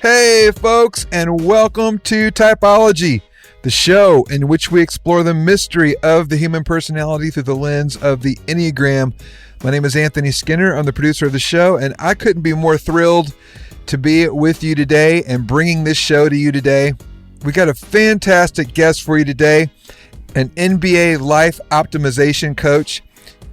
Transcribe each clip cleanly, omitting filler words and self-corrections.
Hey, folks, and welcome to Typology, the show in which we explore the mystery of the human personality through the lens of the Enneagram. My name is Anthony Skinner. I'm the producer of the show, and I couldn't be more thrilled to be with you today and bringing this show to you today. We got a fantastic guest for you today, an NBA life optimization coach,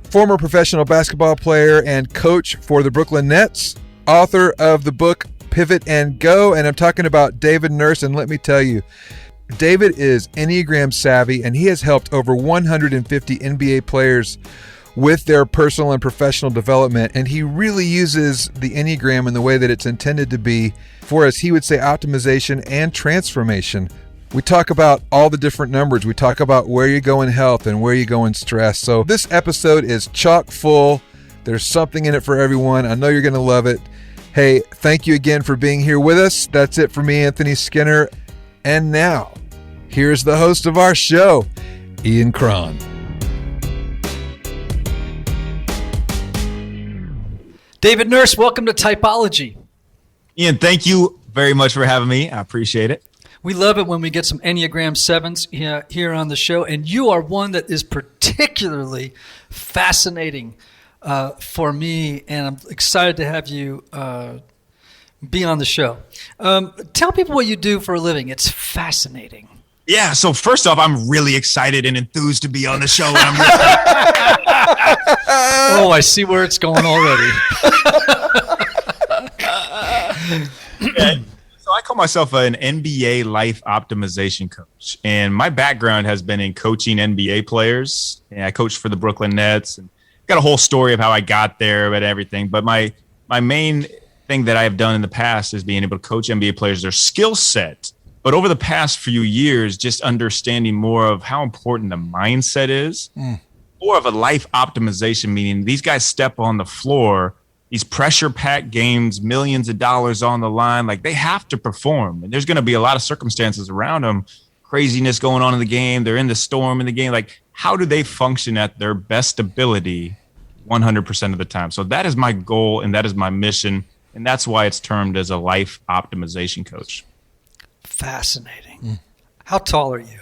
former professional basketball player and coach for the Brooklyn Nets, author of the book Pivot and Go, and I'm talking about David Nurse. And let me tell you, David is Enneagram savvy, and he has helped over 150 NBA players with their personal and professional development, and he really uses the Enneagram in the way that it's intended to be for, as he would say, optimization and transformation. We talk about all the different numbers. We talk about where you go in health and where you go in stress. So this episode is chock full. There's something in it for everyone. I know you're going to love it. Hey, thank you again for being here with us. That's it for me, Anthony Skinner. And now, here's the host of our show, Ian Cron. David Nurse, welcome to Typology. Ian, thank you very much for having me. I appreciate it. We love it when we get some Enneagram 7s here on the show, and you are one that is particularly fascinating for me, and I'm excited to have you be on the show. Tell people what you do for a living. It's fascinating. Yeah, so first off, I'm really excited and enthused to be on the show. And Oh, I see where it's going already. So I call myself an NBA life optimization coach, and my background has been in coaching NBA players. And I coached for the Brooklyn Nets, and got a whole story of how I got there and everything. But my main thing that I have done in the past is being able to coach NBA players, their skill set. But over the past few years, just understanding more of how important the mindset is, more of a life optimization, meaning these guys step on the floor, these pressure-packed games, millions of dollars on the line, like they have to perform. And there's going to be a lot of circumstances around them, craziness going on in the game. They're in the storm in the game. Like, how do they function at their best ability 100% of the time? So that is my goal, and that is my mission. And that's why it's termed as a life optimization coach. Fascinating. How tall are you?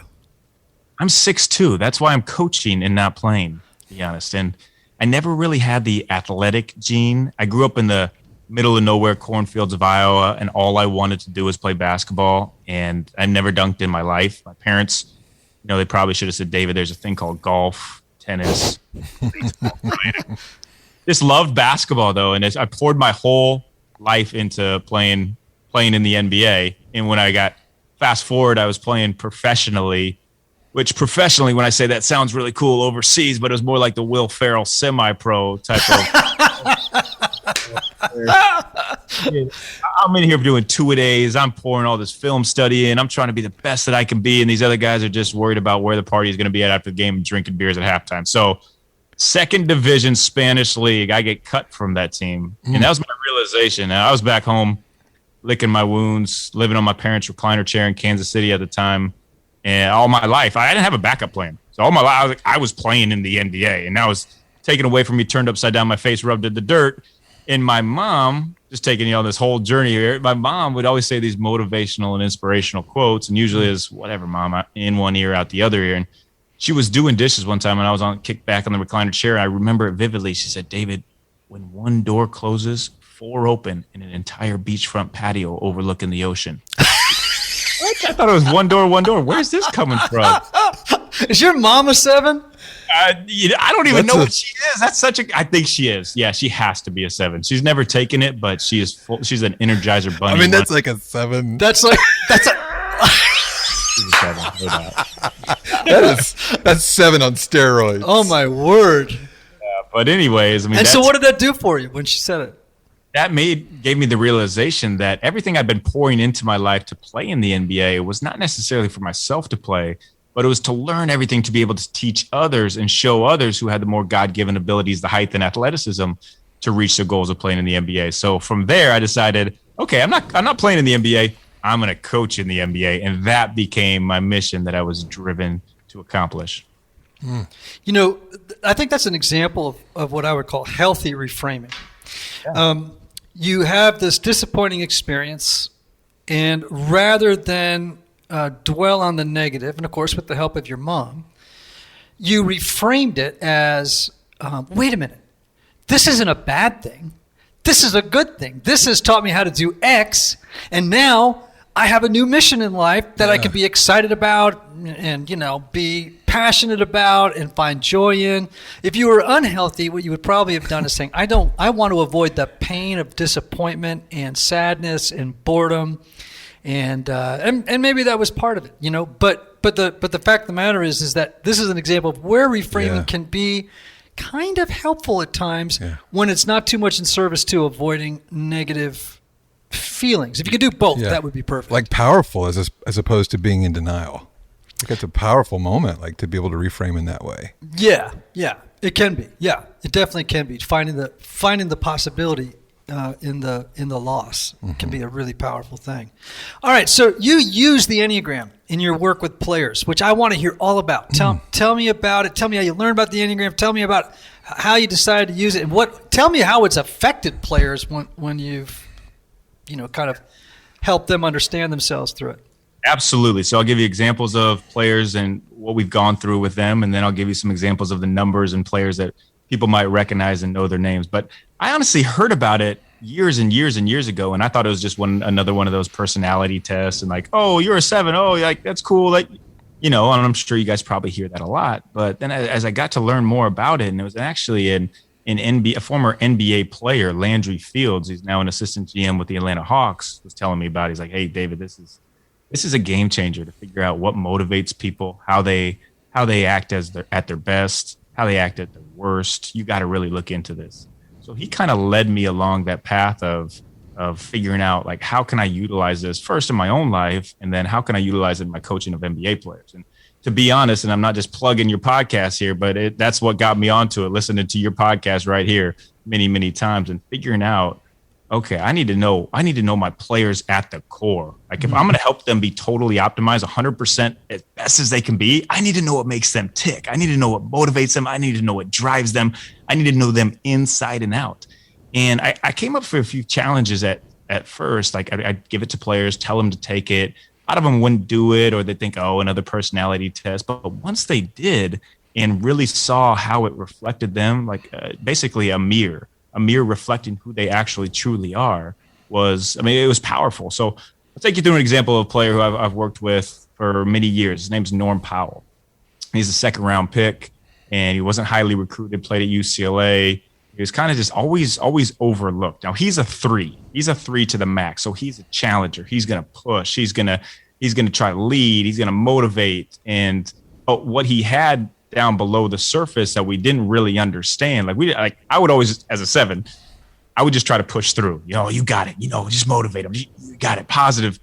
I'm 6'2". That's why I'm coaching and not playing, to be honest. And I never really had the athletic gene. I grew up in the middle of nowhere cornfields of Iowa, and all I wanted to do was play basketball. And I never dunked in my life. My parents, they probably should have said, David, there's a thing called golf, tennis, baseball. Just loved basketball, though. And I poured my whole life into playing in the NBA. And when I got fast forward, I was playing professionally, which professionally, when I say that, sounds really cool overseas, but it was more like the Will Ferrell semi-pro type of. I'm in here doing 2-a-days. I'm pouring all this film study in. I'm trying to be the best that I can be, and these other guys are just worried about where the party is going to be at after the game and drinking beers at halftime. So, second division Spanish league, I get cut from that team, and that was my realization. I was back home licking my wounds, living on my parents' recliner chair in Kansas City at the time. And all my life, I didn't have a backup plan. So all my life, I was playing in the NBA, and that was taken away from me, turned upside down, my face rubbed in the dirt. And my mom, just taking you on this whole journey here, my mom would always say these motivational and inspirational quotes, and usually is whatever, mom, in one ear, out the other ear. And she was doing dishes one time, and I was kicked back on the recliner chair. I remember it vividly. She said, David, when one door closes, 4 open in an entire beachfront patio overlooking the ocean. I thought it was one door. Where's this coming from? Is your mom a 7? I don't even know what she is. I think she is. Yeah, she has to be a 7. She's never taken it, but she is full. She's an Energizer bunny. I mean, that's like a 7. That's a. She's a 7. No doubt. That's 7 on steroids. Oh my word. Yeah, but anyways, And so what did that do for you when she said it? That gave me the realization that everything I'd been pouring into my life to play in the NBA was not necessarily for myself to play, but it was to learn everything to be able to teach others and show others who had the more God-given abilities, the height and athleticism to reach their goals of playing in the NBA. So from there, I decided, okay, I'm not playing in the NBA. I'm going to coach in the NBA. And that became my mission that I was driven to accomplish. I think that's an example of what I would call healthy reframing. Yeah. You have this disappointing experience And rather than dwell on the negative, and of course with the help of your mom, you reframed it as, wait a minute, this isn't a bad thing. This is a good thing. This has taught me how to do X, and now I have a new mission in life that I can be excited about and, be passionate about and find joy in. If you were unhealthy, what you would probably have done is saying, I want to avoid the pain of disappointment and sadness and boredom. And maybe that was part of it, but the fact of the matter is that this is an example of where reframing can be kind of helpful at times when it's not too much in service to avoiding negative feelings. If you could do both, that would be perfect. Like powerful as opposed to being in denial. Like it's a powerful moment, like to be able to reframe in that way. Yeah, it can be. Yeah, it definitely can be. Finding the possibility in the loss can be a really powerful thing. All right, so you use the Enneagram in your work with players, which I want to hear all about. Tell me about it. Tell me how you learned about the Enneagram. Tell me about how you decided to use it, and tell me how it's affected players when you've kind of helped them understand themselves through it. Absolutely. So I'll give you examples of players and what we've gone through with them, and then I'll give you some examples of the numbers and players that people might recognize and know their names. But I honestly heard about it years and years and years ago, and I thought it was just another one of those personality tests, and like, oh, you're a 7. Oh, like that's cool. Like, and I'm sure you guys probably hear that a lot. But then as I got to learn more about it, and it was actually a former NBA player, Landry Fields, he's now an assistant GM with the Atlanta Hawks, was telling me about it. He's like, hey, David, this is a game changer to figure out what motivates people, how they act at their best, how they act at their worst. You got to really look into this. So he kind of led me along that path of figuring out, like, how can I utilize this first in my own life, and then how can I utilize it in my coaching of NBA players? And to be honest, and I'm not just plugging your podcast here, but that's what got me onto it, listening to your podcast right here many, many times and figuring out, okay, I need to know my players at the core. Like if I'm going to help them be totally optimized 100% as best as they can be, I need to know what makes them tick. I need to know what motivates them. I need to know what drives them. I need to know them inside and out. And I came up for a few challenges at first. Like I'd give it to players, tell them to take it. A lot of them wouldn't do it, or they think, oh, another personality test. But once they did and really saw how it reflected them, like basically a mirror reflecting who they actually truly are, it was powerful. So I'll take you through an example of a player who I've worked with for many years. His name's Norm Powell. He's a second-round pick, and he wasn't highly recruited, played at UCLA. He was kind of just always overlooked. Now he's a 3. He's a 3 to the max. So he's a challenger. He's going to push. He's going to try to lead. He's going to motivate. But what he had down below the surface that we didn't really understand, I would always, as a 7, I would just try to push through. You got it. Just motivate him. You got it. Positive.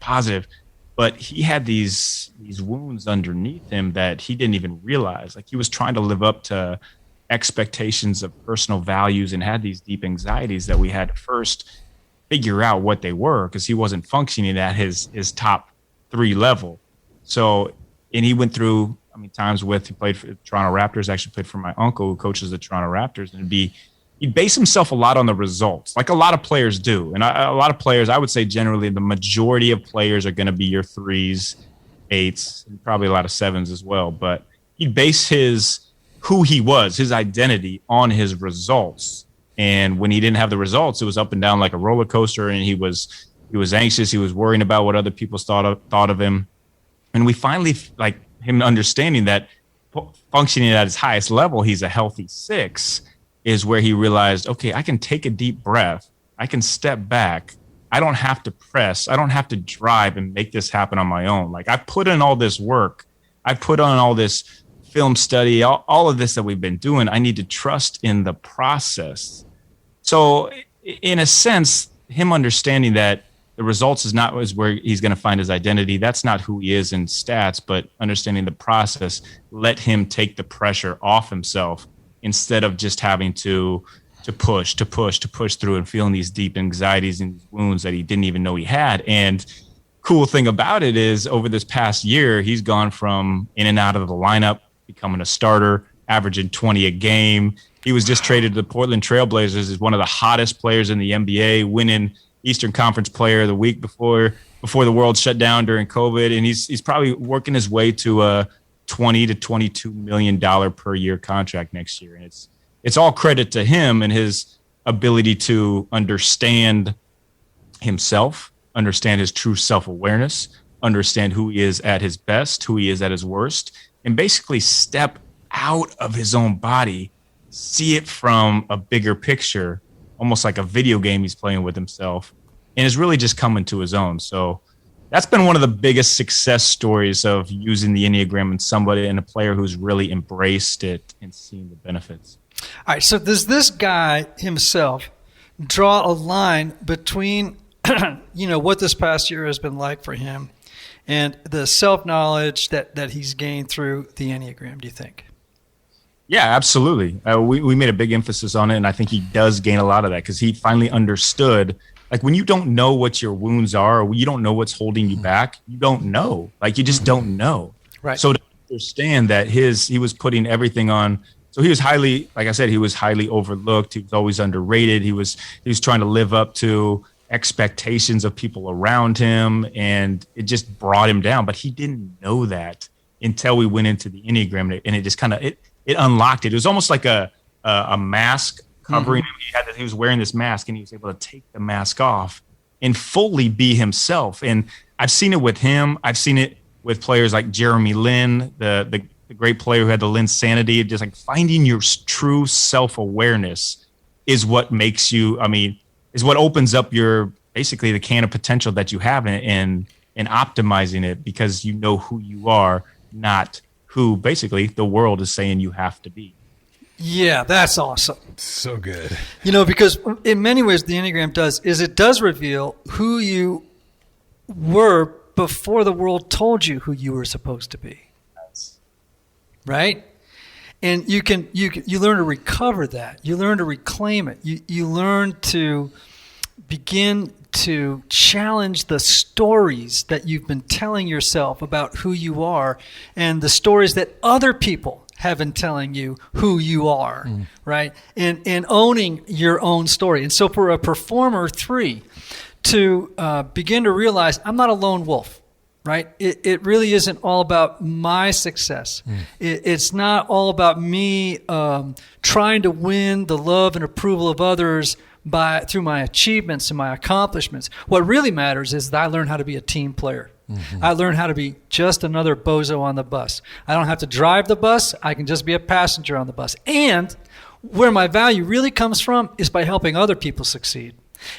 But he had these wounds underneath him that he didn't even realize. Like he was trying to live up to expectations of personal values and had these deep anxieties that we had to first figure out what they were, because he wasn't functioning at his top 3 level. So, and he went through, he played for the Toronto Raptors, actually played for my uncle who coaches the Toronto Raptors, and he'd base himself a lot on the results, like a lot of players do. And a lot of players, I would say generally the majority of players are going to be your 3s, 8s, and probably a lot of 7s as well. But he'd base who he was, his identity, on his results. And when he didn't have the results, it was up and down like a roller coaster, and he was anxious. He was worrying about what other people thought of him. And we finally, like him understanding that functioning at his highest level, he's a healthy 6, is where he realized, okay, I can take a deep breath. I can step back. I don't have to press. I don't have to drive and make this happen on my own. Like I put in all this work. I put on all this film study, all of this that we've been doing. I need to trust in the process. So in a sense, him understanding that the results is where he's going to find his identity. That's not who he is in stats, but understanding the process let him take the pressure off himself instead of just having to push through and feeling these deep anxieties and wounds that he didn't even know he had. And cool thing about it is over this past year, he's gone from in and out of the lineup, becoming a starter, averaging 20 a game. He was just traded to the Portland Trailblazers as one of the hottest players in the NBA, winning Eastern Conference Player of the Week before the world shut down during COVID, and he's probably working his way to a $20 to $22 million per year contract next year, and it's all credit to him and his ability to understand himself, understand his true self-awareness, understand who he is at his best, who he is at his worst, and basically step out of his own body, see it from a bigger picture, almost like a video game he's playing with himself, and is really just coming to his own. So that's been one of the biggest success stories of using the Enneagram in somebody and a player who's really embraced it and seen the benefits. All right, so does this guy himself draw a line between, what this past year has been like for him and the self-knowledge that he's gained through the Enneagram, do you think? Yeah, absolutely. We made a big emphasis on it, and I think he does gain a lot of that because he finally understood, like when you don't know what your wounds are or you don't know what's holding you back, you don't know. Like you just don't know. Right. So to understand that he was putting everything on. So he was highly, like I said, he was highly overlooked. He was always underrated. He was trying to live up to expectations of people around him, and it just brought him down. But he didn't know that until we went into the Enneagram, and it just kind of it unlocked it. It was almost like a mask covering him. He was wearing this mask, and he was able to take the mask off and fully be himself. And I've seen it with him. I've seen it with players like Jeremy Lin, the great player who had the Linsanity. Just like finding your true self-awareness is what makes you, is what opens up your, basically the can of potential that you have in optimizing it, because you know who you are, not who basically the world is saying you have to be. Yeah, that's awesome. So good. Because in many ways the Enneagram does reveal who you were before the world told you who you were supposed to be. Right? And you learn to recover that. You learn to reclaim it. You learn to begin to challenge the stories that you've been telling yourself about who you are and the stories that other people have been telling you who you are, right? And owning your own story. And so for a performer 3 to begin to realize I'm not a lone wolf, right? It really isn't all about my success. It's not all about me trying to win the love and approval of others through my achievements and my accomplishments. What really matters is that I learn how to be a team player. I learn how to be just another bozo on the bus. I don't have to drive the bus. I can just be a passenger on the bus. And where my value really comes from is by helping other people succeed.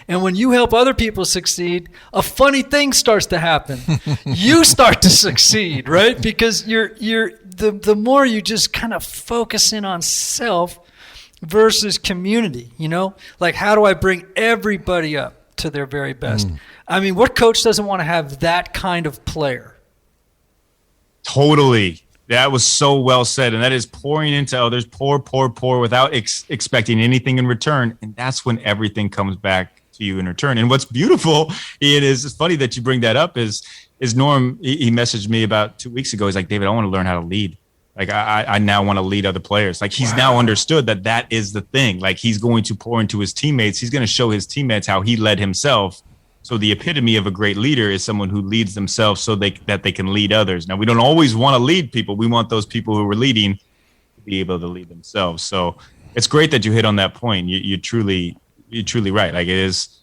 And when you help other people succeed, a funny thing starts to happen. You start to succeed, right? Because the more you just kind of focus in on self versus community, like how do I bring everybody up to their very best? What coach doesn't want to have that kind of player? Totally. That was so well said. And that is pouring into others, pour without expecting anything in return. And that's when everything comes back to you in return. And what's beautiful, Ian, it's funny that you bring that up, is Norm, he messaged me about 2 weeks ago. He's like, David, I want to learn how to lead. Like I now want to lead other players. Like he's now understood that is the thing. Like he's going to pour into his teammates. He's going to show his teammates how he led himself. So the epitome of a great leader is someone who leads themselves so that they can lead others. Now we don't always want to lead people. We want those people who are leading to be able to lead themselves. So it's great that you hit on that point. You're truly right. Like it is,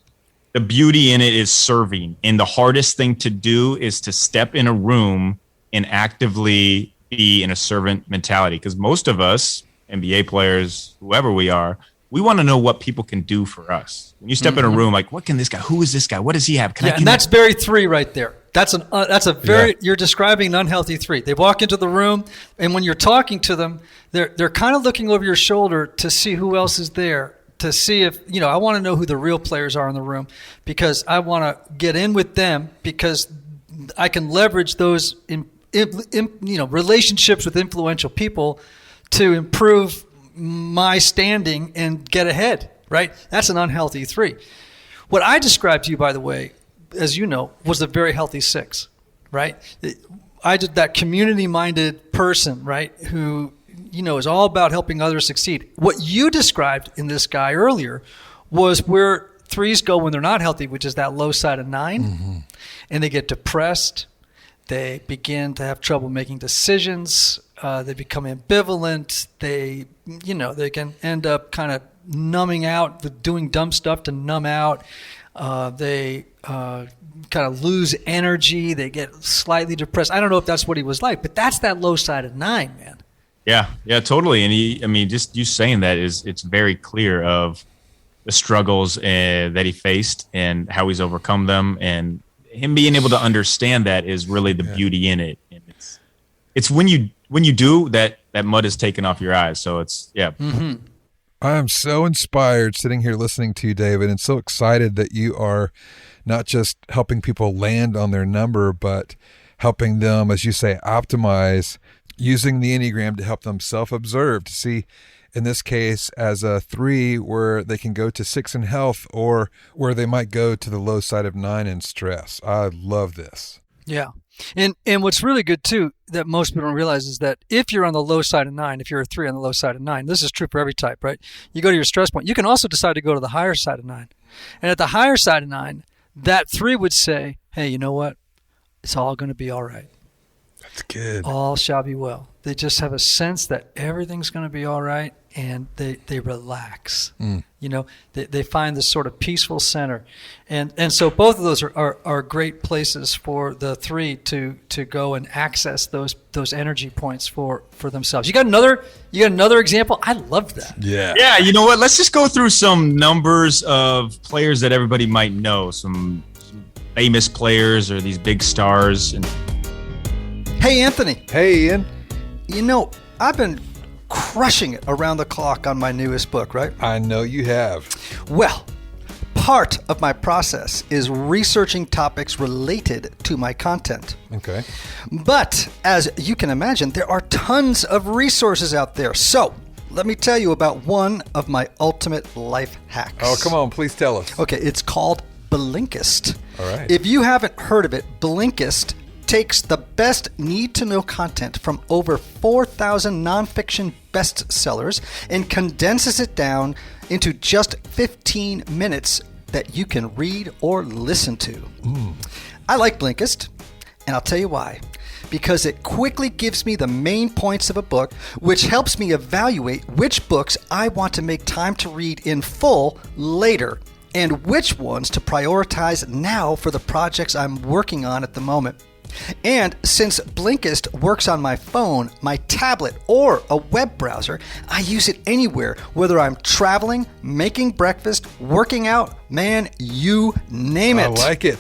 the beauty in it is serving. And the hardest thing to do is to step in a room and actively be in a servant mentality, because most of us, NBA players, whoever we are, we want to know what people can do for us. When you step in a room, like, what can this guy? Who is this guy? What does he have? And that's very 3 right there. That's a very You're describing an unhealthy 3. They walk into the room, and when you're talking to them, they're kind of looking over your shoulder to see who else is there, to see if I want to know who the real players are in the room, because I want to get in with them, because I can leverage those relationships with influential people to improve my standing and get ahead, right? That's an unhealthy 3. What I described to you, by the way, as you know, was a very healthy 6, right? I did that community-minded person, right, who, is all about helping others succeed. What you described in this guy earlier was where threes go when they're not healthy, which is that low side of 9, and they get depressed. They begin to have trouble making decisions. They become ambivalent. They can end up kind of numbing out, doing dumb stuff to numb out. They kind of lose energy. They get slightly depressed. I don't know if that's what he was like, but that's that low side of 9, man. Yeah, totally. And just you saying that it's very clear of the struggles that he faced and how he's overcome them, and him being able to understand that is really the beauty in it. And it's when you do that mud is taken off your eyes. So it's I'm so inspired sitting here listening to you, David, and so excited that you are not just helping people land on their number, but helping them, as you say, optimize, using the Enneagram to help them self-observe, to see, in this case, as a 3, where they can go to 6 in health, or where they might go to the low side of 9 in stress. I love this. Yeah. And what's really good, too, that most people don't realize is that if you're on the low side of 9, if you're a 3 on the low side of 9, this is true for every type, right? You go to your stress point. You can also decide to go to the higher side of 9. And at the higher side of 9, that 3 would say, hey, you know what? It's all going to be all right. That's good. All shall be well. They just have a sense that everything's going to be all right, and they relax. They find this sort of peaceful center. And so both of those are great places for the 3 to go and access those energy points for themselves. You got another example? I love that. Yeah. Yeah, you know what? Let's just go through some numbers of players that everybody might know, some famous players or these big stars. And Hey, Anthony. Hey, Ian. I've been crushing it around the clock on my newest book, right? I know you have. Well, part of my process is researching topics related to my content. Okay. But as you can imagine, there are tons of resources out there. So let me tell you about one of my ultimate life hacks. Oh, come on. Please tell us. Okay, it's called Blinkist. All right. If you haven't heard of it, Blinkist takes the best need-to-know content from over 4,000 nonfiction bestsellers and condenses it down into just 15 minutes that you can read or listen to. I like Blinkist, and I'll tell you why. Because it quickly gives me the main points of a book, which helps me evaluate which books I want to make time to read in full later, and which ones to prioritize now for the projects I'm working on at the moment. And since Blinkist works on my phone, my tablet, or a web browser, I use it anywhere, whether I'm traveling, making breakfast, working out, man, you name it. I like it.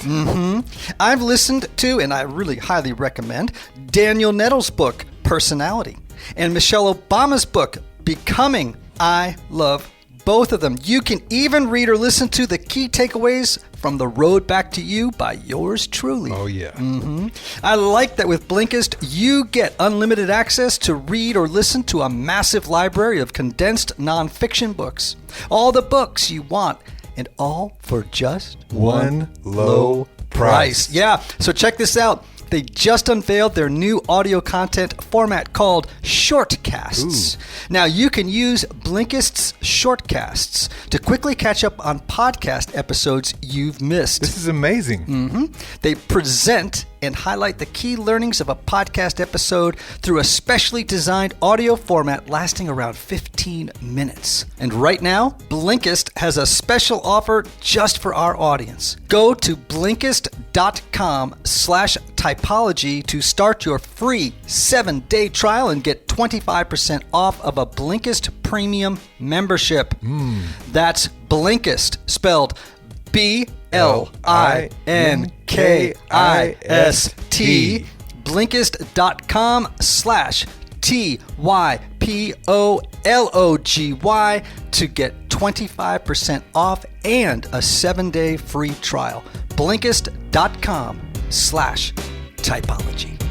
I've listened to, and I really highly recommend, Daniel Nettles' book, Personality, and Michelle Obama's book, Becoming. I love both of them. You can even read or listen to the key takeaways from The Road Back to You by yours truly. Oh, yeah. I like that with Blinkist, you get unlimited access to read or listen to a massive library of condensed nonfiction books. All the books you want, and all for just One low price. Yeah, so check this out. They just unveiled their new audio content format called Shortcasts. Now, you can use Blinkist's Shortcasts to quickly catch up on podcast episodes you've missed. This is amazing. They present and highlight the key learnings of a podcast episode through a specially designed audio format lasting around 15 minutes. And right now, Blinkist has a special offer just for our audience. Go to Blinkist.com/typology to start your free 7-day trial and get 25% off of a Blinkist premium membership. That's Blinkist, spelled Blinkist. Blinkist.com/TYPOLOGY to get 25% off and a 7-day free trial. Blinkist.com/typology.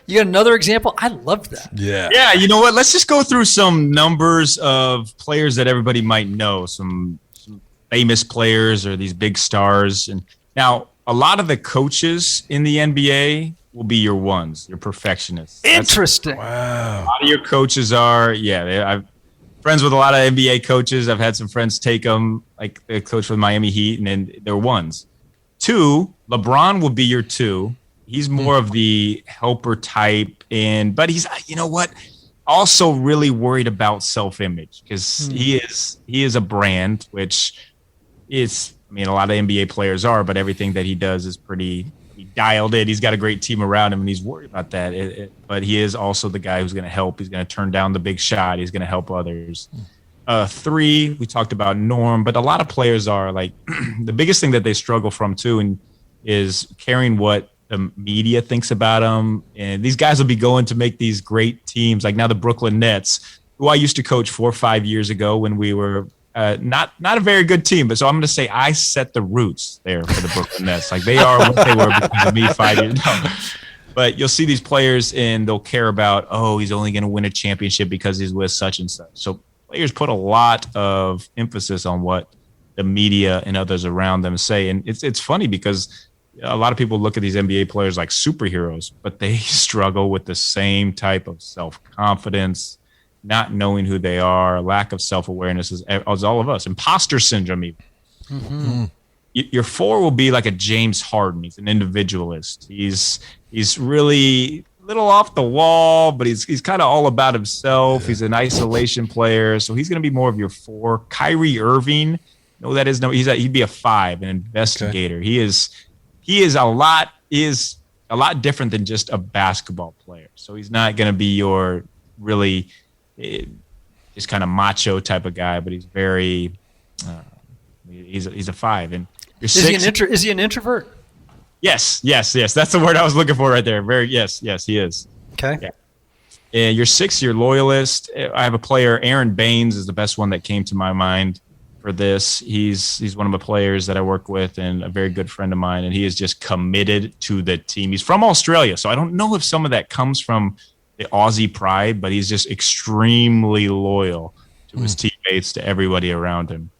You got another example? I love that. Yeah. Yeah, you know what? Let's just go through some numbers of players that everybody might know, some famous players or these big stars. And now, a lot of the coaches in the NBA will be your ones, your perfectionists. Interesting. Wow. A lot of your coaches are, friends with a lot of NBA coaches. I've had some friends take them, like the coach for the Miami Heat, and then they're ones. 2, LeBron will be your 2. He's more of the helper type, but he's, you know what, also really worried about self-image because he is a brand, which is, I mean, a lot of NBA players are, but everything that he does is pretty dialed in. He's got a great team around him, and he's worried about that. But he is also the guy who's going to help. He's going to turn down the big shot. He's going to help others. 3, we talked about Norm, but a lot of players are like the biggest thing that they struggle from too, and is carrying what the media thinks about them. And these guys will be going to make these great teams, like now the Brooklyn Nets, who I used to coach 4 or 5 years ago when we were not a very good team. But so I'm going to say I set the roots there for the Brooklyn Nets. Like they are what they were because of me 5 years ago. But you'll see these players and they'll care about, oh, he's only going to win a championship because he's with such and such. So players put a lot of emphasis on what the media and others around them say. And it's funny because a lot of people look at these NBA players like superheroes, but they struggle with the same type of self-confidence, not knowing who they are, lack of self-awareness as all of us. Imposter syndrome even. Mm-hmm. Your 4 will be like a James Harden. He's an individualist. He's really a little off the wall, but he's kind of all about himself. Yeah. He's an isolation player, so he's going to be more of your 4. Kyrie Irving, he'd be a 5, an investigator. Okay. He is a lot different than just a basketball player. So he's not going to be your really just kind of macho type of guy, but he's very he's a 5. And you're 6. Is he an introvert? Yes. That's the word I was looking for right there. Yes, he is. Okay. Yeah. And you're 6, you're loyalist. I have a player, Aaron Baines is the best one that came to my mind for this. He's one of my players that I work with and a very good friend of mine, and he is just committed to the team. He's from Australia, so I don't know if some of that comes from the Aussie pride, but he's just extremely loyal to his teammates, to everybody around him.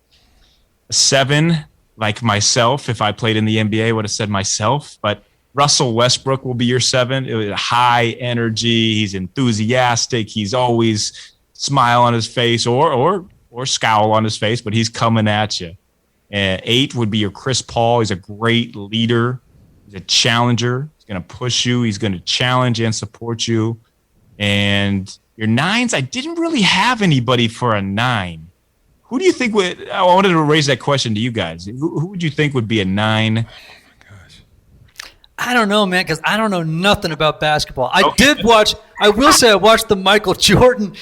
7, like myself, if I played in the NBA, I would have said myself, but Russell Westbrook will be your 7. It was high energy. He's enthusiastic. He's always smile on his face or scowl on his face, but he's coming at you. 8 would be your Chris Paul. He's a great leader. He's a challenger. He's going to push you. He's going to challenge and support you. And your 9s, I didn't really have anybody for a 9. Who do you think would? I wanted to raise that question to you guys. Who would you think would be a 9? I don't know, man, because I don't know nothing about basketball. I will say I watched the Michael Jordan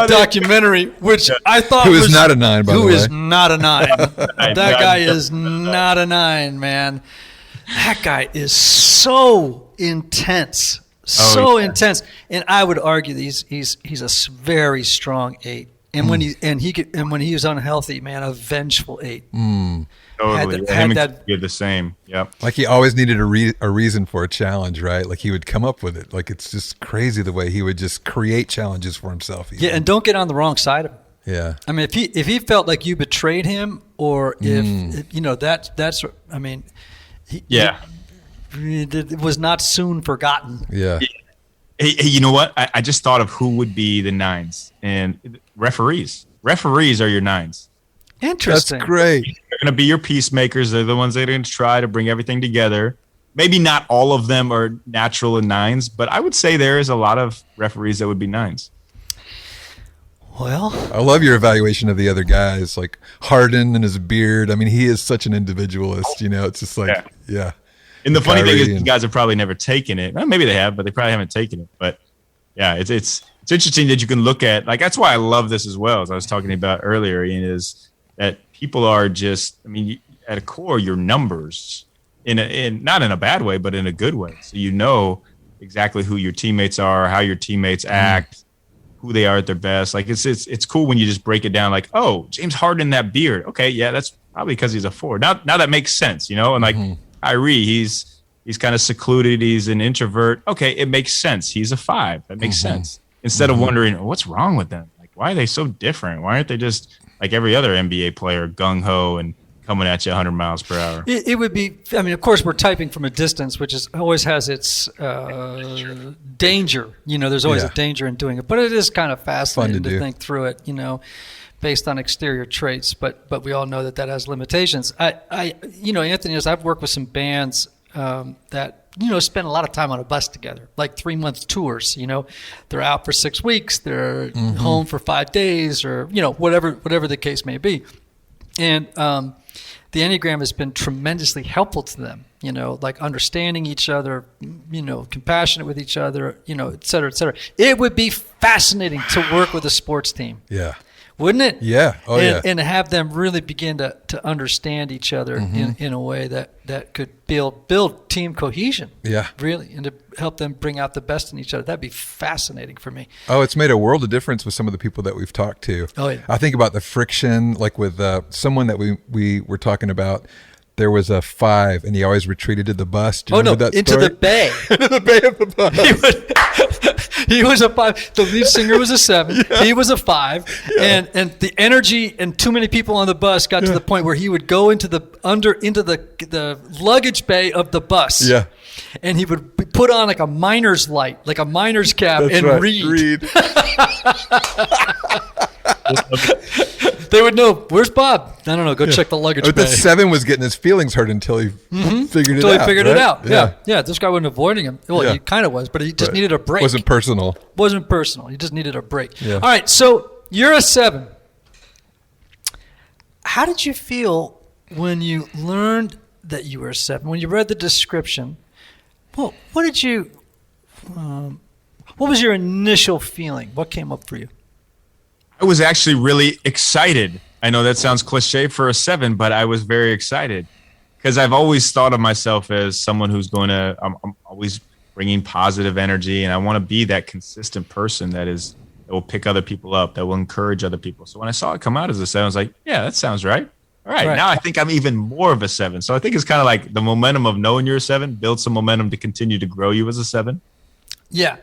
documentary, which I thought who is not a 9, by the way. Who is not a 9. That guy is not a 9, man. That guy is so intense. Intense. And I would argue that he's a very strong 8. And when he was unhealthy, man, a vengeful 8. Totally. You're the same. Yep. Like he always needed a reason for a challenge, right? Like he would come up with it. Like it's just crazy the way he would just create challenges for himself. Even. Yeah, and don't get on the wrong side of it. Yeah. I mean, if he felt like you betrayed him, or if you know that's I mean, it was not soon forgotten. Yeah. Hey, you know what? I just thought of who would be the 9s, and referees. Referees are your 9s. Interesting. That's great. They're going to be your peacemakers. They're the ones that are going to try to bring everything together. Maybe not all of them are natural in 9s, but I would say there is a lot of referees that would be 9s. Well, I love your evaluation of the other guys, like Harden and his beard. I mean, he is such an individualist. You know, it's just like, yeah. And the funny thing is, these guys have probably never taken it. Well, maybe they have, but they probably haven't taken it. But yeah, it's interesting that you can look at, like, that's why I love this as well, as I was talking about earlier, Ian, is that people are just, I mean, at a core, your numbers, in not in a bad way, but in a good way. So you know exactly who your teammates are, how your teammates act, who they are at their best. Like it's cool when you just break it down. Like, oh, James Harden, that beard. Okay, yeah, that's probably because he's a 4. Now that makes sense, you know. And like Kyrie, he's kind of secluded. He's an introvert. Okay, it makes sense. He's a 5. That makes sense. Instead of wondering, what's wrong with them? Like, why are they so different? Why aren't they just like every other NBA player, gung-ho and coming at you 100 miles per hour. It would be, I mean, of course, we're typing from a distance, which always has its danger. There's always a danger in doing it. But it is kind of fascinating to think through it, based on exterior traits. But we all know that has limitations. Anthony, as I've worked with some bands that, spend a lot of time on a bus together, like 3-month tours. They're out for 6 weeks, they're home for 5 days, or whatever the case may be. And the Enneagram has been tremendously helpful to them. Like understanding each other, compassionate with each other, et cetera, et cetera. It would be fascinating to work with a sports team. Yeah. Wouldn't it? Yeah. Oh, yeah. And have them really begin to understand each other in a way that could build team cohesion. Yeah. Really, and to help them bring out the best in each other. That'd be fascinating for me. Oh, it's made a world of difference with some of the people that we've talked to. Oh, yeah. I think about the friction, like with someone that we were talking about. There was a 5, and he always retreated to the bus. Do you remember that into story? the bay. Into the bay of the bus. He was a 5. The lead singer was a 7. Yeah. He was a 5. Yeah. And the energy and too many people on the bus got to the point where he would go into the luggage bay of the bus. Yeah. And he would put on like a miner's light, like a miner's cap, and read. They would know, where's Bob? I don't know. Go check the luggage bay. But the 7 was getting his feelings hurt until he figured it out. Until he figured it out. Yeah. This guy wasn't avoiding him. Well, he kind of was, but he just needed a break. Wasn't personal. He just needed a break. Yeah. All right. So you're a 7. How did you feel when you learned that you were a 7? When you read the description, well, what was your initial feeling? What came up for you? I was actually really excited. I know that sounds cliche for a 7, but I was very excited because I've always thought of myself as someone who's I'm always bringing positive energy, and I want to be that consistent person that will pick other people up, that will encourage other people. So when I saw it come out as a 7, I was like, yeah, that sounds right. All right. Now I think I'm even more of a 7. So I think it's kind of like the momentum of knowing you're a 7 builds some momentum to continue to grow you as a 7. Yeah.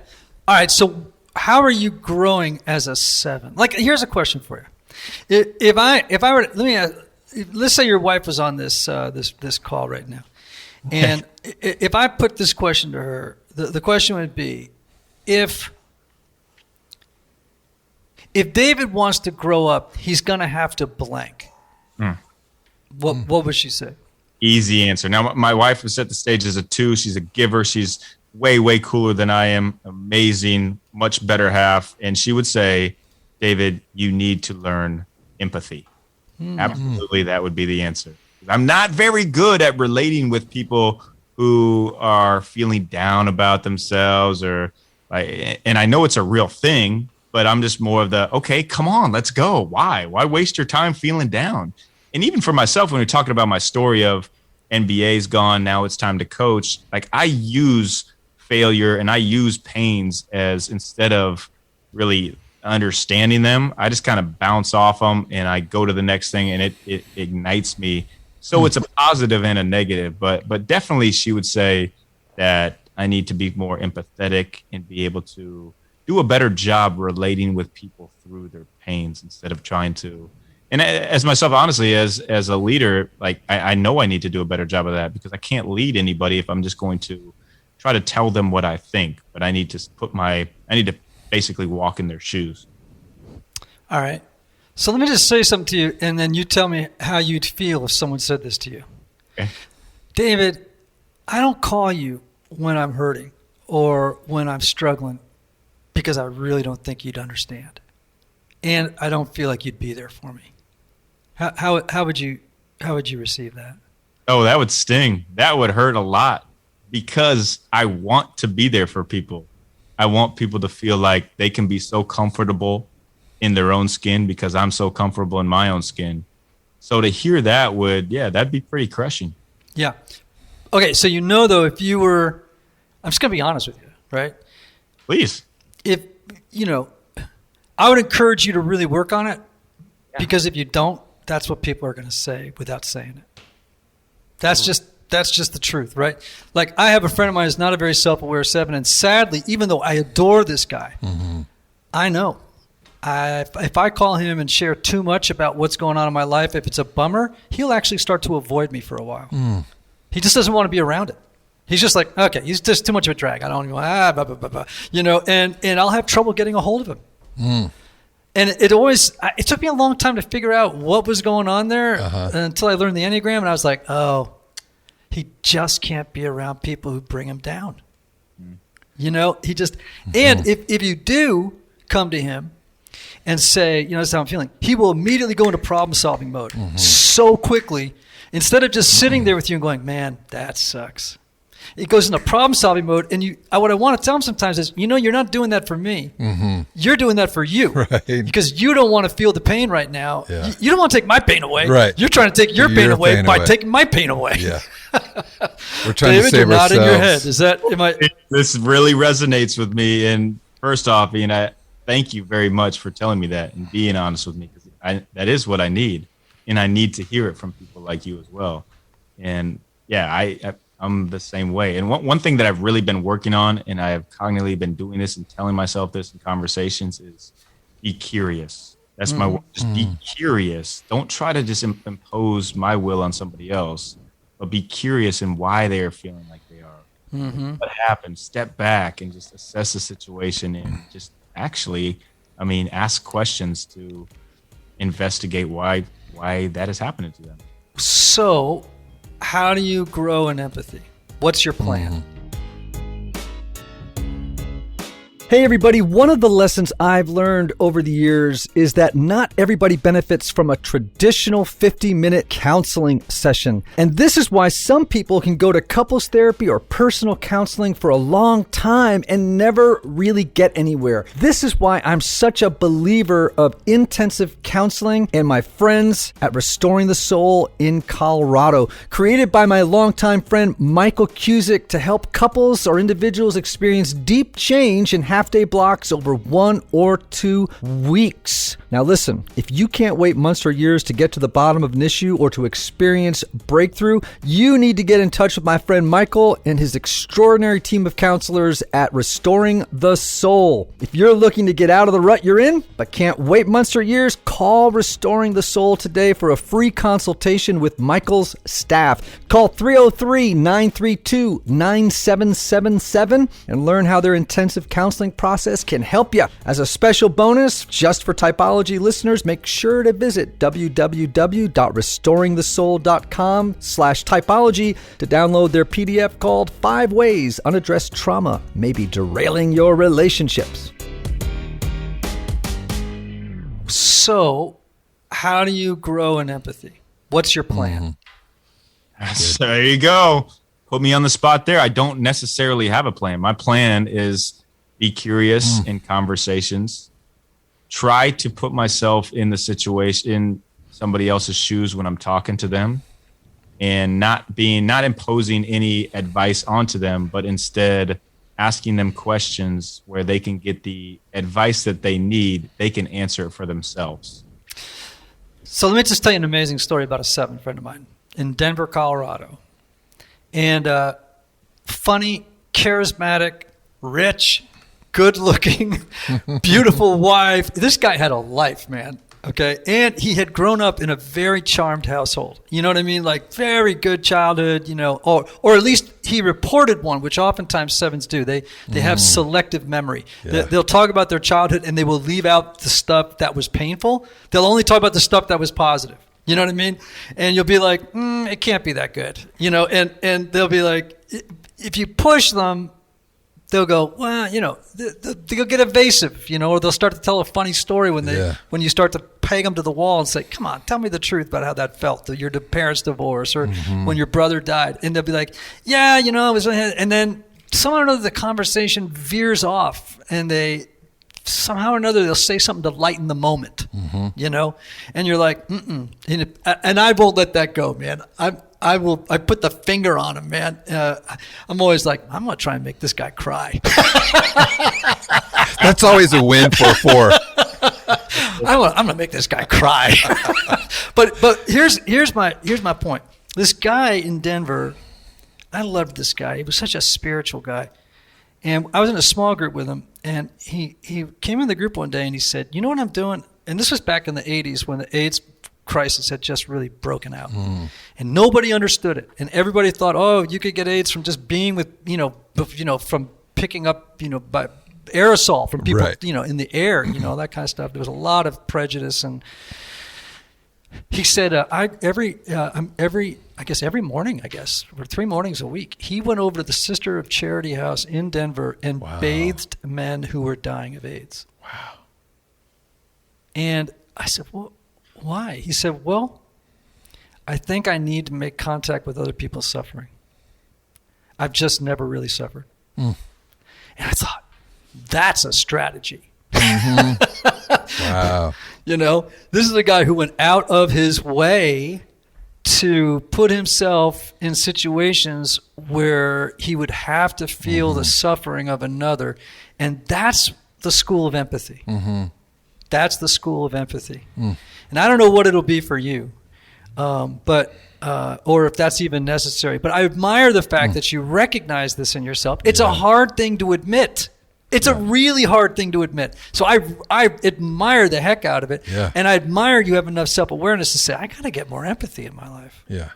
All right. So how are you growing as a 7? Like, here's a question for you. If I were, let's say your wife was on this call right now, and if I put this question to her, the question would be, if David wants to grow up, he's going to have to blank. What would she say? Easy answer. Now, my wife was set the stage as a 2. She's a giver. She's way, way cooler than I am. Amazing, much better half. And she would say, David, you need to learn empathy. Absolutely, that would be the answer. I'm not very good at relating with people who are feeling down about themselves, and I know it's a real thing, but I'm just more of the, okay, come on, let's go. Why waste your time feeling down? And even for myself, when we're talking about my story of NBA's gone, now it's time to coach, like I use failure and I use pains as, instead of really understanding them, I just kind of bounce off them and I go to the next thing, and it ignites me. So it's a positive and a negative, but definitely she would say that I need to be more empathetic and be able to do a better job relating with people through their pains instead of trying to. And as myself, honestly, as a leader, like I know I need to do a better job of that, because I can't lead anybody if I'm just going to try to tell them what I think. But I need to basically walk in their shoes. All right. So let me just say something to you, and then you tell me how you'd feel if someone said this to you. Okay. David, I don't call you when I'm hurting or when I'm struggling because I really don't think you'd understand. And I don't feel like you'd be there for me. How would you receive that? Oh, that would sting. That would hurt a lot, because I want to be there for people. I want people to feel like they can be so comfortable in their own skin because I'm so comfortable in my own skin. So to hear that that'd be pretty crushing. Yeah. Okay, so though, if you were, I'm just going to be honest with you, right? Please. If, I would encourage you to really work on it, because if you don't, that's what people are going to say without saying it. That's just the truth, right? Like, I have a friend of mine who's not a very self-aware 7, and sadly, even though I adore this guy, I know if I call him and share too much about what's going on in my life, if it's a bummer, he'll actually start to avoid me for a while. He just doesn't want to be around it. He's just like, okay, he's just too much of a drag. I don't even want, blah, blah, blah, blah. And I'll have trouble getting a hold of him. And it took me a long time to figure out what was going on there until I learned the Enneagram, and I was like, oh, he just can't be around people who bring him down. He just, and if you do come to him and say, this is how I'm feeling, he will immediately go into problem-solving mode so quickly, instead of just sitting there with you and going, man, that sucks. It goes into problem-solving mode, and what I want to tell him sometimes is, you're not doing that for me. You're doing that for you. Right. Because you don't want to feel the pain right now. Yeah. You don't want to take my pain away. Right. You're trying to take your pain away by taking my pain away. Yeah. We're trying David, to save you're ourselves. nodding your head. Is that, This really resonates with me. And first off, I thank you very much for telling me that and being honest with me, because that is what I need. And I need to hear it from people like you as well. And yeah, I'm the same way. And one thing that I've really been working on, and I have cognitively been doing this and telling myself this in conversations, is be curious. That's my word. Just be curious. Don't try to just impose my will on somebody else, but be curious in why they are feeling like they are. What happened? Step back and just assess the situation and just actually, ask questions to investigate why that is happening to them. So, how do you grow in empathy? What's your plan? Hey everybody, one of the lessons I've learned over the years is that not everybody benefits from a traditional 50-minute counseling session. And this is why some people can go to couples therapy or personal counseling for a long time and never really get anywhere. This is why I'm such a believer of intensive counseling and my friends at Restoring the Soul in Colorado, created by my longtime friend Michael Cusick to help couples or individuals experience deep change in half-day blocks over 1 or 2 weeks. Now listen, if you can't wait months or years to get to the bottom of an issue or to experience breakthrough, you need to get in touch with my friend Michael and his extraordinary team of counselors at Restoring the Soul. If you're looking to get out of the rut you're in, but can't wait months or years, call Restoring the Soul today for a free consultation with Michael's staff. Call 303-932-9777 and learn how their intensive counseling process can help you. As a special bonus, just for Typology listeners, make sure to visit www.restoringthesoul.com/typology to download their PDF called 5 Ways Unaddressed Trauma May Be Derailing Your Relationships. So, how do you grow in empathy? What's your plan? There you go. Put me on the spot there. I don't necessarily have a plan. My plan is be curious in conversations. Try to put myself in the situation, in somebody else's shoes when I'm talking to them, and not imposing any advice onto them, but instead asking them questions where they can get the advice that they need. They can answer it for themselves. So let me just tell you an amazing story about a 7 friend of mine in Denver, Colorado. And funny, charismatic, rich, good-looking, beautiful wife. This guy had a life, man. Okay, and he had grown up in a very charmed household. You know what I mean? Like very good childhood. Or at least he reported one, which oftentimes 7s do. They have selective memory. Yeah. They'll talk about their childhood and they will leave out the stuff that was painful. They'll only talk about the stuff that was positive. You know what I mean? And you'll be like, it can't be that good. And they'll be like, if you push them, they'll go, well, they'll get evasive, or they'll start to tell a funny story when you start to peg them to the wall and say, come on, tell me the truth about how that felt, your parents' divorce or when your brother died. And they'll be like, yeah, it was, and then somehow or another the conversation veers off and somehow or another they'll say something to lighten the moment, and you're like, and I won't let that go, man. I put the finger on him, man. I'm always like, I'm going to try and make this guy cry. That's always a win for a 4. I'm going to make this guy cry. but here's my point. This guy in Denver, I loved this guy. He was such a spiritual guy. And I was in a small group with him, and he came in the group one day and he said, you know what I'm doing? And this was back in the 80s when the AIDS crisis had just really broken out. And nobody understood it. And everybody thought, oh, you could get AIDS from just being with, from picking up, by aerosol from people, Right. in the air, that kind of stuff. There was a lot of prejudice. And he said, every morning, or 3 mornings a week, he went over to the Sister of Charity house in Denver and bathed men who were dying of AIDS. Wow. And I said, well, why? He said, well, I think I need to make contact with other people's suffering. I've just never really suffered. And I thought, that's a strategy. Wow. This is a guy who went out of his way to put himself in situations where he would have to feel the suffering of another. And that's the school of empathy. That's the school of empathy. And I don't know what it'll be for you, but or if that's even necessary. But I admire the fact that you recognize this in yourself. It's a hard thing to admit. It's a really hard thing to admit. So I admire the heck out of it. Yeah. And I admire you have enough self-awareness to say, I got to get more empathy in my life. Yeah.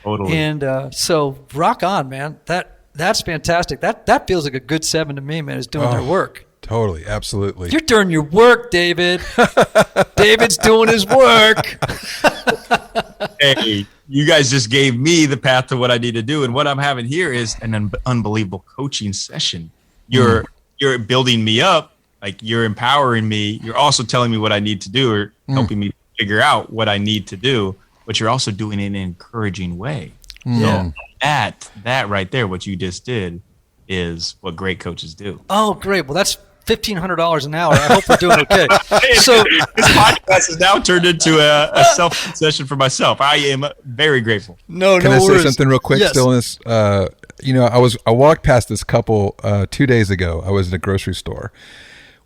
Totally. And so rock on, man. That's fantastic. That feels like a good 7 to me, man, is doing their work. Totally. Absolutely. You're doing your work, David. David's doing his work. Hey, you guys just gave me the path to what I need to do. And what I'm having here is an unbelievable coaching session. You're building me up, like you're empowering me. You're also telling me what I need to do or helping me figure out what I need to do, but you're also doing it in an encouraging way. So that right there, what you just did is what great coaches do. Oh, great. Well, that's $1,500 an hour. I hope we're doing okay. So this podcast has now turned into a self-session for myself. I am very grateful. Can I say something real quick? Yes. Still in this, I walked past this couple 2 days ago. I was in a grocery store,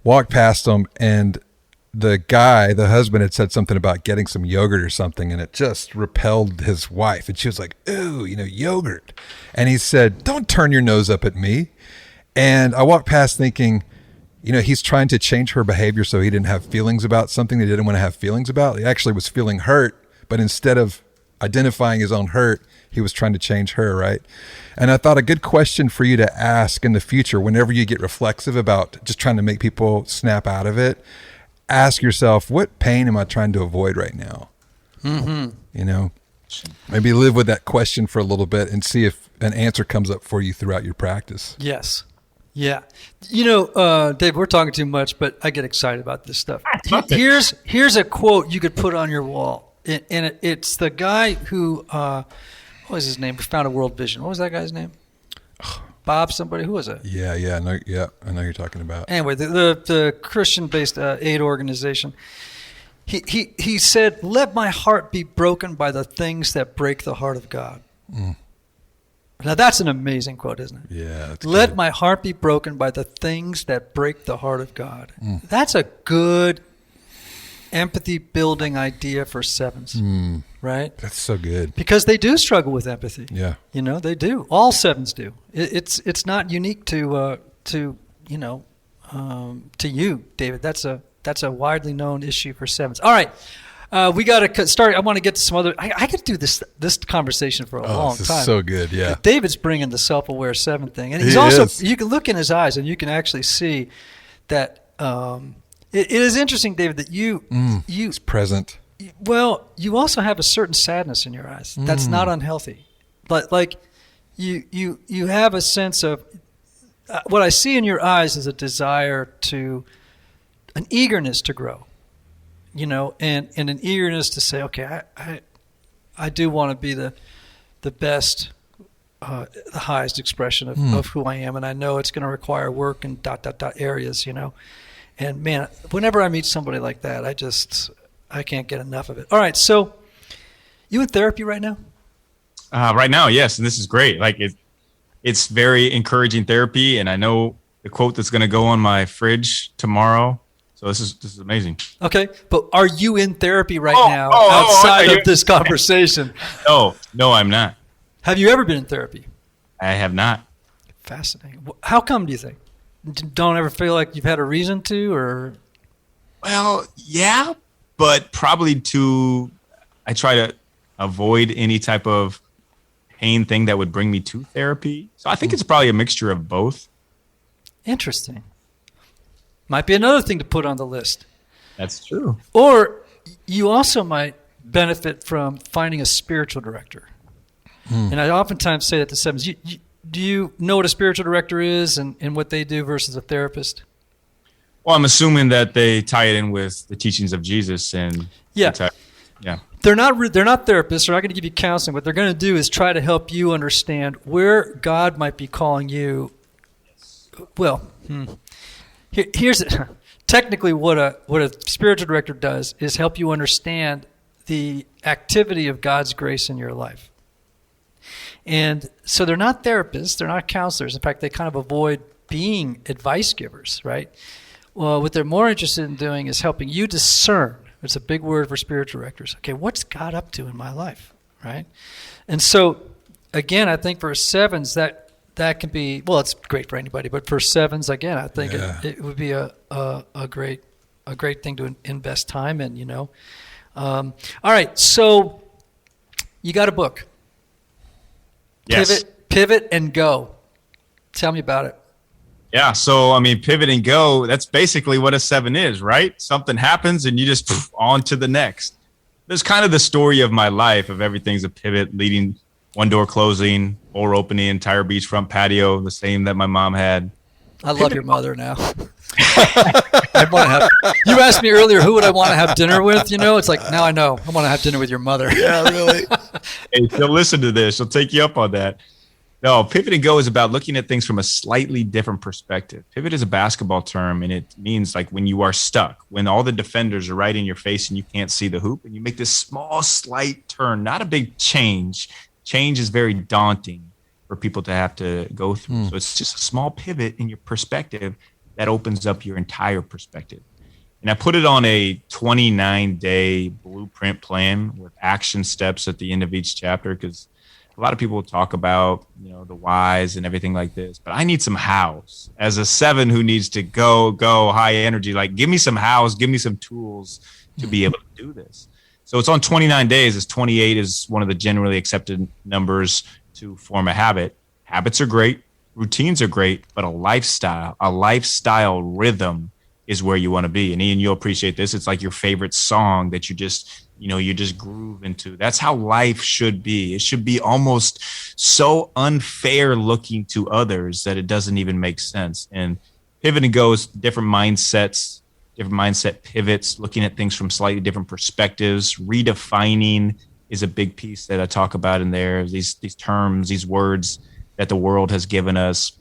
walked past them, and the husband had said something about getting some yogurt or something, and it just repelled his wife. And she was like, ooh, yogurt. And he said, don't turn your nose up at me. And I walked past thinking, he's trying to change her behavior so he didn't have feelings about something that he didn't want to have feelings about. He actually was feeling hurt, but instead of identifying his own hurt, he was trying to change her, right? And I thought a good question for you to ask in the future, whenever you get reflexive about just trying to make people snap out of it, ask yourself, what pain am I trying to avoid right now? Maybe live with that question for a little bit and see if an answer comes up for you throughout your practice. Yes. Yeah. Dave, we're talking too much, but I get excited about this stuff. Here's a quote you could put on your wall. And it's the guy who, what was his name? Founded World Vision. What was that guy's name? Bob somebody? Who was it? Yeah. I know who you're talking about. Anyway, the Christian-based aid organization. He said, let my heart be broken by the things that break the heart of God. Now, that's an amazing quote, isn't it? Yeah. That's Let good. my heart be broken by the things that break the heart of God. That's a good empathy-building idea for sevens, right? That's so good. Because they do struggle with empathy. Yeah. They do. All sevens do. It's not unique to you, David. That's a widely known issue for sevens. All right. We got to start. I want to get to some other. I could do this conversation for a long this time. is so good, yeah. David's bringing the self-aware 7 thing, and he's He also. is. You can look in his eyes, and you can actually see that. It is interesting, David, that you It's present. Well, you also have a certain sadness in your eyes that's not unhealthy, but like you have a sense of what I see in your eyes is a desire to, an eagerness to grow. And an eagerness to say, okay, I do want to be the best, the highest expression of who I am, and I know it's going to require work in ... areas, And man, whenever I meet somebody like that, I can't get enough of it. All right, so you in therapy right now? Right now, yes, and this is great. Like it's very encouraging therapy, and I know the quote that's going to go on my fridge tomorrow. So this is amazing. Okay, but are you in therapy right now outside of this conversation? No, I'm not. Have you ever been in therapy? I have not. Fascinating. How come, do you think? Don't ever feel like you've had a reason to, or? Well, yeah, but probably I try to avoid any type of pain thing that would bring me to therapy. So I think it's probably a mixture of both. Interesting. Might be another thing to put on the list. That's true. Or you also might benefit from finding a spiritual director. And I oftentimes say that to sevens. Do you know what a spiritual director is and what they do versus a therapist? Well, I'm assuming that they tie it in with the teachings of Jesus and yeah. They're not therapists. They're not going to give you counseling. What they're going to do is try to help you understand where God might be calling you. Well, here's technically what a spiritual director does is help you understand the activity of God's grace in your life. And so they're not therapists. They're not counselors. In fact, they kind of avoid being advice givers, right? Well, what they're more interested in doing is helping you discern. It's a big word for spiritual directors. Okay, what's God up to in my life, right? And so, again, I think for sevens that can be, well, it's great for anybody, but for sevens, again, I think it would be a great thing to invest time in, you know. All right, so you got a book. Yes. Pivot and Go. Tell me about it. Yeah, so I mean, pivot and go, that's basically what a 7 is, right? Something happens and you just on to the next. There's kind of the story of my life of everything's a pivot, leading one door closing, or opening, entire beachfront patio, the same that my mom had. I love your mother now. You asked me earlier, who would I want to have dinner with? You know, it's like, now I know. I want to have dinner with your mother. Yeah, really. Hey, she'll listen to this. She'll take you up on that. No, pivot and go is about looking at things from a slightly different perspective. Pivot is a basketball term, and it means like when you are stuck, when all the defenders are right in your face and you can't see the hoop, and you make this small, slight turn, not a big change. Change is very daunting for people to have to go through. So it's just a small pivot in your perspective that opens up your entire perspective. And I put it on a 29-day blueprint plan with action steps at the end of each chapter, because a lot of people talk about, you know, the whys and everything like this, but I need some hows. As a 7 who needs to go high energy, like give me some hows, give me some tools to be able to do this. So it's on 29 days, as 28 is one of the generally accepted numbers to form a habit. Habits are great, routines are great, but a lifestyle rhythm is where you want to be. And Ian, you'll appreciate this. It's like your favorite song that you just groove into. That's how life should be. It should be almost so unfair looking to others that it doesn't even make sense. And pivot and go is different mindset pivots, looking at things from slightly different perspectives. Redefining is a big piece that I talk about in there. These terms, these words that the world has given us,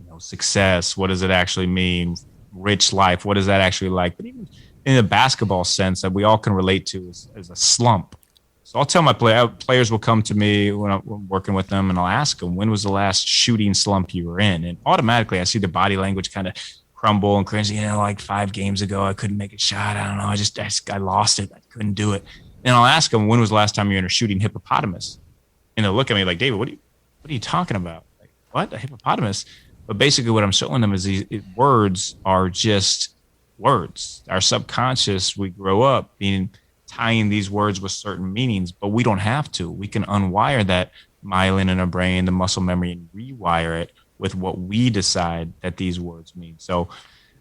you know, success, what does it actually mean? Rich life, what is that actually like? But even in the basketball sense that we all can relate to is a slump. So I'll tell my players will come to me when I'm working with them, and I'll ask them, when was the last shooting slump you were in? And automatically I see their body language kind of crumble and cringe. You know, like 5 games ago, I couldn't make a shot. I don't know. I lost it. I couldn't do it. And I'll ask them, when was the last time you were in a shooting hippopotamus? And they'll look at me like, David, what are you talking about? Like, what? A hippopotamus? But basically what I'm showing them is these words are just words. Our subconscious, we grow up tying these words with certain meanings, but we don't have to. We can unwire that myelin in our brain, the muscle memory, and rewire it with what we decide that these words mean. So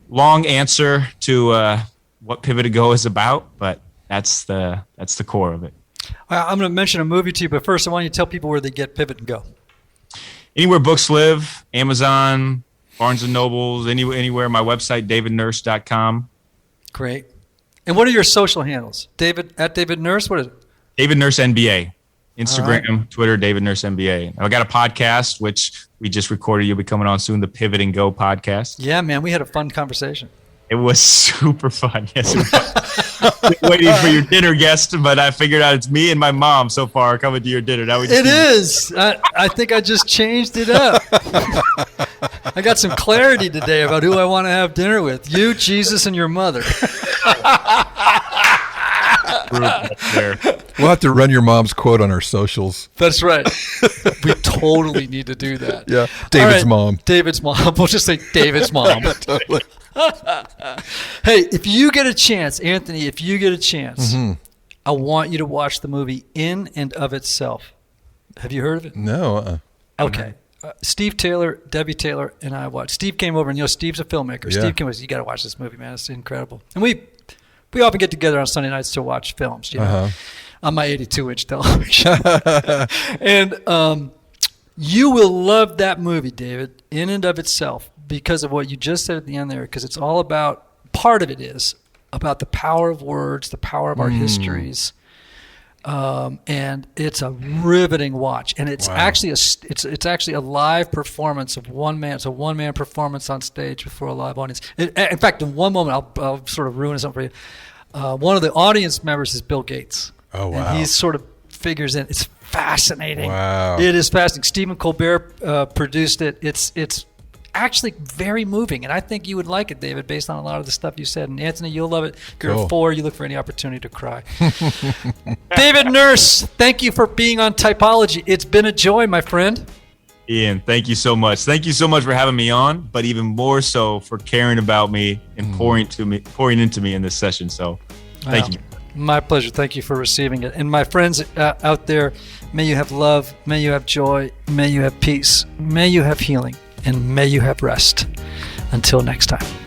long answer to what Pivot to Go is about, but that's the core of it. I'm going to mention a movie to you, but first I want you to tell people where they get Pivot and Go. Anywhere books live, Amazon, Barnes & Nobles, anywhere. My website, davidnurse.com. Great. And what are your social handles? David Nurse? What is it? David Nurse NBA. Instagram, right. Twitter, David Nurse NBA. I got a podcast, which we just recorded. You'll be coming on soon, the Pivot and Go podcast. Yeah, man. We had a fun conversation. It was super fun. Yes, it was. Waiting for your dinner guest, but I figured out it's me and my mom so far coming to your dinner. It is. I think I just changed it up. I got some clarity today about who I want to have dinner with. You, Jesus, and your mother. group up there. We'll have to run your mom's quote on our socials. That's right. We totally need to do that. Yeah. David's All right, mom. David's mom. We'll just say David's mom. Totally. Hey, if you get a chance, Anthony, if you get a chance, I want you to watch the movie In and of Itself. Have you heard of it? No. Okay. Steve Taylor, Debbie Taylor, and I watched. Steve came over, and Steve's a filmmaker. Yeah. Steve came over and said, you got to watch this movie, man. It's incredible. And we often get together on Sunday nights to watch films, on my 82-inch television. And you will love that movie, David, In and of Itself, because of what you just said at the end there, because it's all about, part of it is about the power of words, the power of our histories. And it's a riveting watch, and it's actually it's actually a live performance of one man. It's a one-man performance on stage before a live audience. In fact, in one moment, I'll sort of ruin something for you. One of the audience members is Bill Gates. Oh, wow. And he sort of figures in. It's fascinating. Wow. It is fascinating. Stephen Colbert produced it. It's actually very moving, and I think you would like it, David, based on a lot of the stuff you said. And Anthony, you'll love it. You're Cool. a 4. You look for any opportunity to cry. David Nurse, thank you for being on Typology. It's been a joy, my friend. Ian, thank you so much. Thank you so much for having me on, but even more so for caring about me and pouring into me in this session. So thank you. My pleasure. Thank you for receiving it. And my friends out there, may you have love, may you have joy, may you have peace, may you have healing, and may you have rest. Until next time.